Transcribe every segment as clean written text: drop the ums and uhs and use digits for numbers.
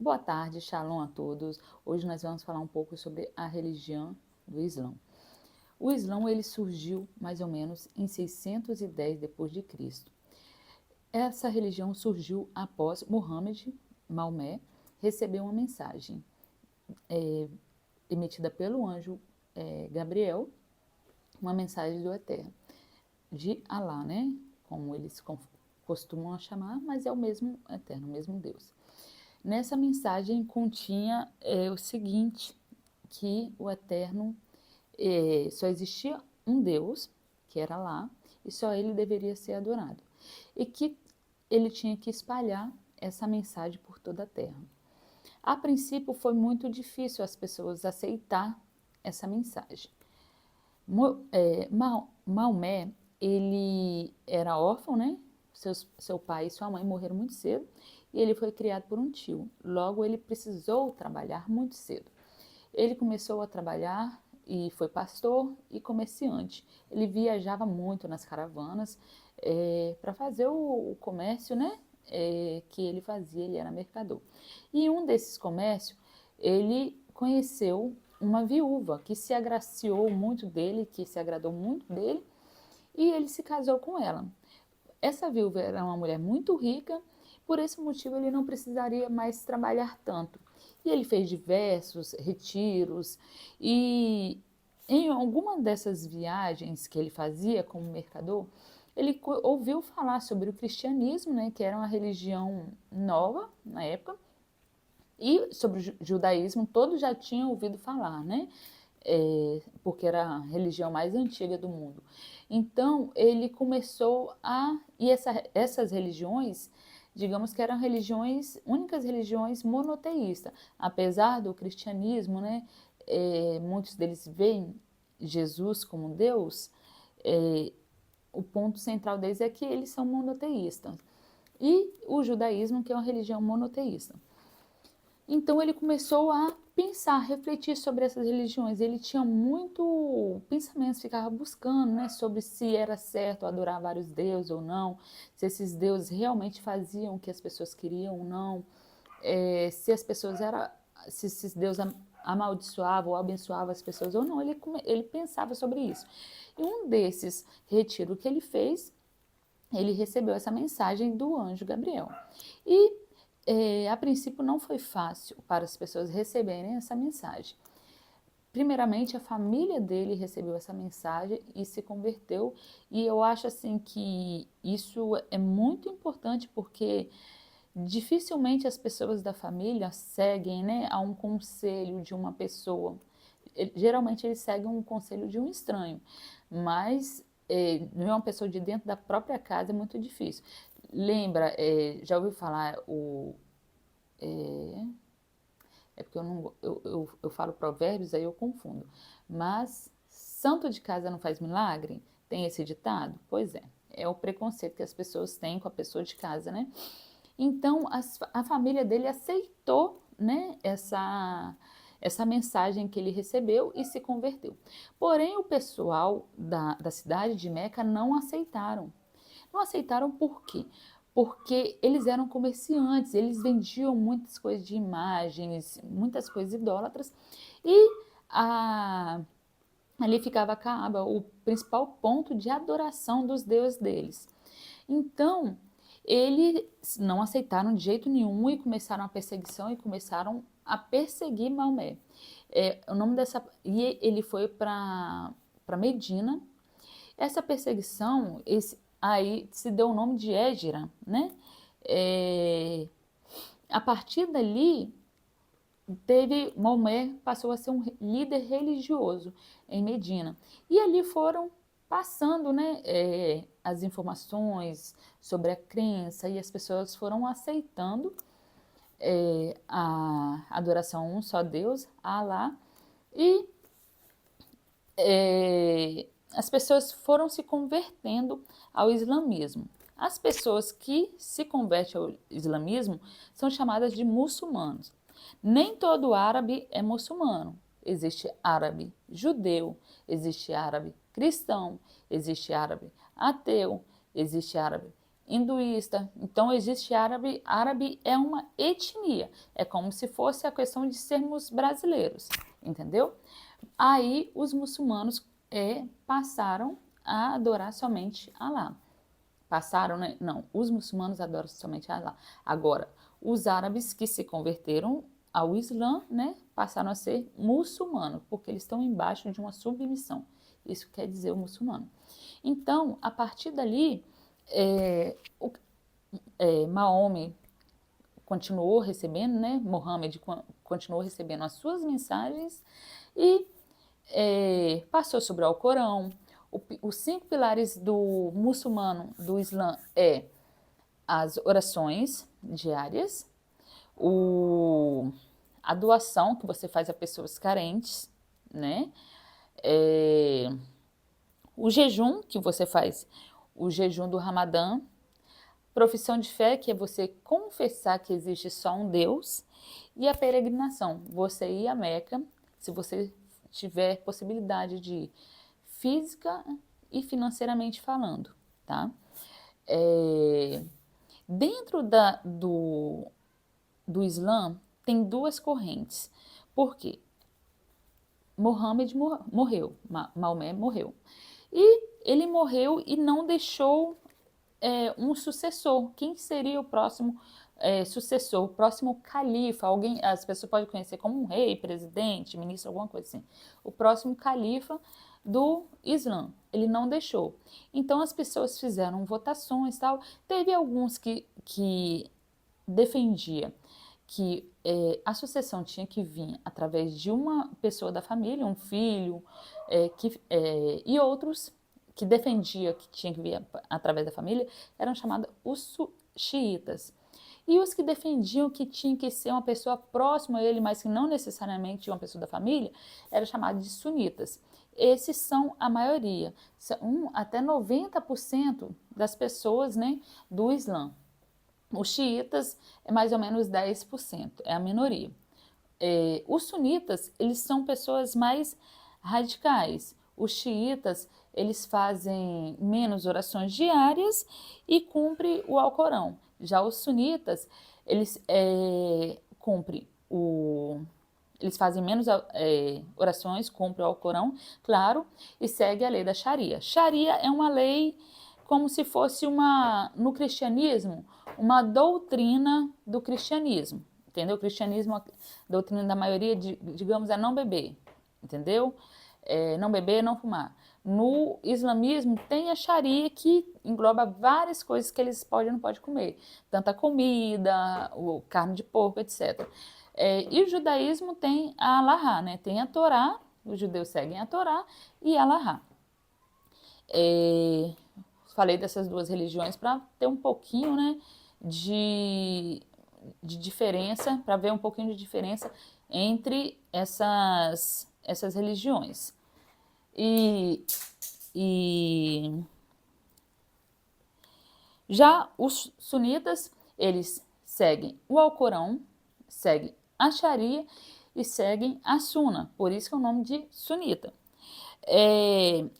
Boa tarde, shalom a todos. Hoje nós vamos falar um pouco sobre a religião do Islã. O Islã ele surgiu mais ou menos em 610 depois de Cristo. Essa religião surgiu após Maomé, receber uma mensagem emitida pelo anjo Gabriel, uma mensagem do Eterno, de Alá, né? Como eles costumam chamar, mas é o mesmo Eterno, o mesmo Deus. Nessa mensagem continha o seguinte, que o Eterno só existia um Deus, que era Alá, e só ele deveria ser adorado. E que ele tinha que espalhar essa mensagem por toda a terra. A princípio foi muito difícil as pessoas aceitar essa mensagem. Maomé, ele era órfão, né? Seu pai e sua mãe morreram muito cedo e ele foi criado por um tio. Logo, ele precisou trabalhar muito cedo. Ele começou a trabalhar e foi pastor e comerciante. Ele viajava muito nas caravanas para fazer o comércio, né? Que ele fazia, ele era mercador. E em um desses comércios, ele conheceu uma viúva que se agraciou muito dele, que se agradou muito dele, e ele se casou com ela. Essa viúva era uma mulher muito rica, por esse motivo ele não precisaria mais trabalhar tanto. E ele fez diversos retiros e em alguma dessas viagens que ele fazia como mercador, ele ouviu falar sobre o cristianismo, né, que era uma religião nova na época, e sobre o judaísmo todos já tinham ouvido falar, né? Porque era a religião mais antiga do mundo. Então, ele começou a... E essas religiões, digamos que eram religiões, únicas religiões monoteístas. Apesar do cristianismo, né? Muitos deles veem Jesus como Deus, o ponto central deles é que eles são monoteístas. E o judaísmo, que é uma religião monoteísta. Então ele começou a pensar, refletir sobre essas religiões. Ele tinha muito pensamento, ficava buscando, né, sobre se era certo adorar vários deuses ou não, se esses deuses realmente faziam o que as pessoas queriam ou não, se as pessoas se esses deuses amaldiçoavam ou abençoavam as pessoas ou não. Ele pensava sobre isso. E um desses retiros que ele fez, ele recebeu essa mensagem do anjo Gabriel. E a princípio não foi fácil para as pessoas receberem essa mensagem. Primeiramente, a família dele recebeu essa mensagem e se converteu, e eu acho assim que isso é muito importante porque dificilmente as pessoas da família seguem, né, a um conselho de uma pessoa. Geralmente eles seguem um conselho de um estranho, mas não é uma pessoa de dentro da própria casa, é muito difícil. Lembra, já ouviu falar é, porque eu não eu falo provérbios, aí eu confundo. Mas santo de casa não faz milagre? Tem esse ditado? Pois é o preconceito que as pessoas têm com a pessoa de casa, né? Então a família dele aceitou, né, essa mensagem que ele recebeu e se converteu. Porém, o pessoal da cidade de Meca não aceitaram. Não aceitaram por quê? Porque eles eram comerciantes, eles vendiam muitas coisas de imagens, muitas coisas idólatras, e ali ficava Caaba, o principal ponto de adoração dos deuses deles. Então, eles não aceitaram de jeito nenhum e começaram a perseguição e começaram a perseguir Maomé. O nome dessa e ele foi para Medina. Essa perseguição, aí se deu o nome de Égira, né? A partir dali, Maomé passou a ser um líder religioso em Medina. E ali foram passando, né, as informações sobre a crença e as pessoas foram aceitando a adoração a um só Deus, a Alá, e as pessoas foram se convertendo ao islamismo. As pessoas que se convertem ao islamismo são chamadas de muçulmanos. Nem todo árabe é muçulmano. Existe árabe judeu, existe árabe cristão, existe árabe ateu, existe árabe hinduísta. Então existe árabe. Árabe é uma etnia. É como se fosse a questão de sermos brasileiros, entendeu? Aí os muçulmanos passaram a adorar somente Alá. Passaram, né? Não, os muçulmanos adoram somente Alá. Agora, os árabes que se converteram ao Islã, né, passaram a ser muçulmanos, porque eles estão embaixo de uma submissão. Isso quer dizer o muçulmano. Então, a partir dali, Maomé continuou recebendo, né, Mohammed continuou recebendo as suas mensagens e passou sobre o Alcorão. Os 5 pilares do muçulmano, do Islã, as orações diárias, a doação que você faz a pessoas carentes, né? O jejum que você faz, o jejum do Ramadã, profissão de fé, que é você confessar que existe só um Deus, e a peregrinação, você ir a Meca, se você tiver possibilidade de ir física e financeiramente falando, tá? Dentro do Islã, tem 2 correntes. Por quê? Mohammed morreu, Maomé morreu. E ele morreu e não deixou um sucessor. Quem seria o próximo sucessor? O próximo califa? Alguém, as pessoas podem conhecer como um rei, presidente, ministro, alguma coisa assim. O próximo califa do Islã. Ele não deixou. Então as pessoas fizeram votações e tal. Teve alguns que defendia que a sucessão tinha que vir através de uma pessoa da família, um filho, e outros que defendia que tinha que vir através da família eram chamados os xiitas. E os que defendiam que tinha que ser uma pessoa próxima a ele, mas que não necessariamente uma pessoa da família, eram chamados de sunitas. Esses são a maioria, até 90% das pessoas, né, do Islã. Os xiitas é mais ou menos 10%, é a minoria. Os sunitas, eles são pessoas mais radicais. Os xiitas, eles fazem menos orações diárias e cumprem o Alcorão. Já os sunitas, eles eles fazem menos orações, cumprem o Alcorão, claro, e seguem a lei da Sharia. Sharia é uma lei como se fosse no cristianismo, uma doutrina do cristianismo, entendeu? O cristianismo, a doutrina da maioria, digamos, é não beber, entendeu? Não beber, não fumar. No islamismo tem a Sharia, que engloba várias coisas que eles podem e não podem comer, tanta comida, carne de porco, etc. E o judaísmo tem a Alahá, né? Tem a Torá, os judeus seguem a Torá e a Alahá. Falei dessas 2 religiões para ter um pouquinho, né, de diferença, para ver um pouquinho de diferença entre essas religiões. E já os sunitas, eles seguem o Alcorão, seguem a Sharia e seguem a Suna, por isso que é o nome de sunita.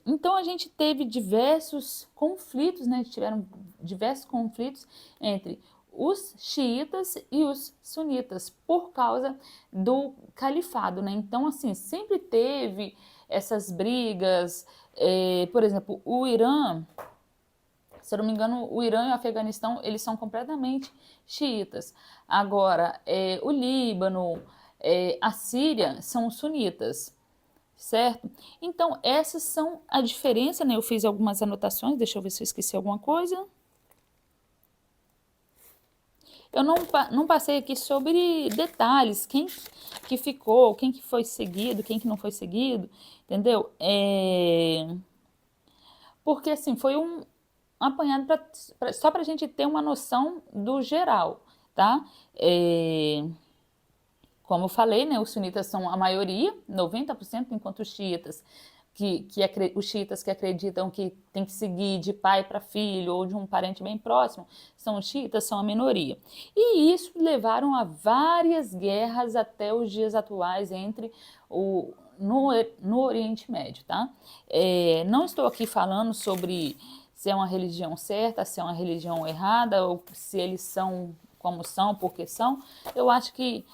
Então a gente teve diversos conflitos, né? Tiveram diversos conflitos entre os xiitas e os sunitas por causa do califado, né? Então, assim, sempre teve essas brigas. Por exemplo, o Irã, se eu não me engano, o Irã e o Afeganistão, eles são completamente xiitas. Agora, o Líbano, a Síria são sunitas. Certo? Então, essas são a diferença, né? Eu fiz algumas anotações, deixa eu ver se eu esqueci alguma coisa. Eu não passei aqui sobre detalhes, quem que ficou, quem que foi seguido, quem que não foi seguido, entendeu? Porque, assim, foi um apanhado só para a gente ter uma noção do geral, tá? Como eu falei, né, os sunitas são a maioria, 90%, enquanto os xiitas, os xiitas que acreditam que tem que seguir de pai para filho ou de um parente bem próximo, os xiitas são a minoria. E isso levaram a várias guerras até os dias atuais no Oriente Médio, tá? Não estou aqui falando sobre se é uma religião certa, se é uma religião errada, ou se eles são como são, porque são. Eu acho que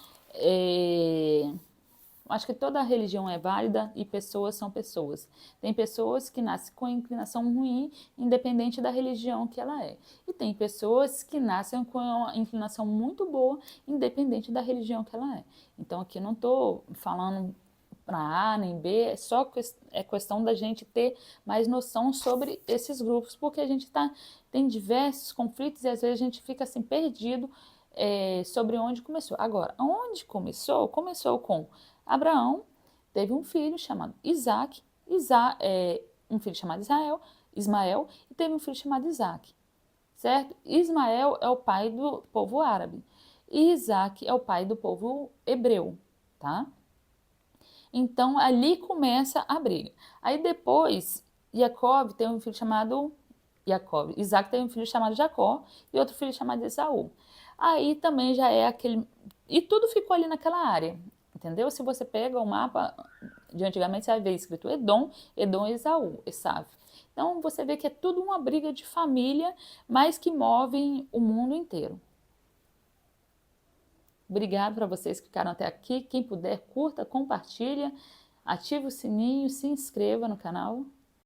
toda religião é válida e pessoas são pessoas. Tem pessoas que nascem com inclinação ruim, independente da religião que ela é. E tem pessoas que nascem com uma inclinação muito boa, independente da religião que ela é. Então aqui eu não estou falando para A nem B, é questão da gente ter mais noção sobre esses grupos, porque a gente tem diversos conflitos e às vezes a gente fica assim perdido sobre onde começou. Agora, onde começou? Começou com Abraão, teve um filho chamado Isaac, um filho chamado Ismael, e teve um filho chamado Isaac, certo? Ismael é o pai do povo árabe e Isaac é o pai do povo hebreu, tá? Então ali começa a briga. Aí depois, Jacob tem um filho chamado Isaac tem um filho chamado Jacó e outro filho chamado Esaú. Aí também já é aquele. E tudo ficou ali naquela área, entendeu? Se você pega o mapa de antigamente, você vai ver escrito Edom e Esaú, Esav. Então você vê que é tudo uma briga de família, mas que movem o mundo inteiro. Obrigado para vocês que ficaram até aqui. Quem puder, curta, compartilha, ative o sininho, se inscreva no canal.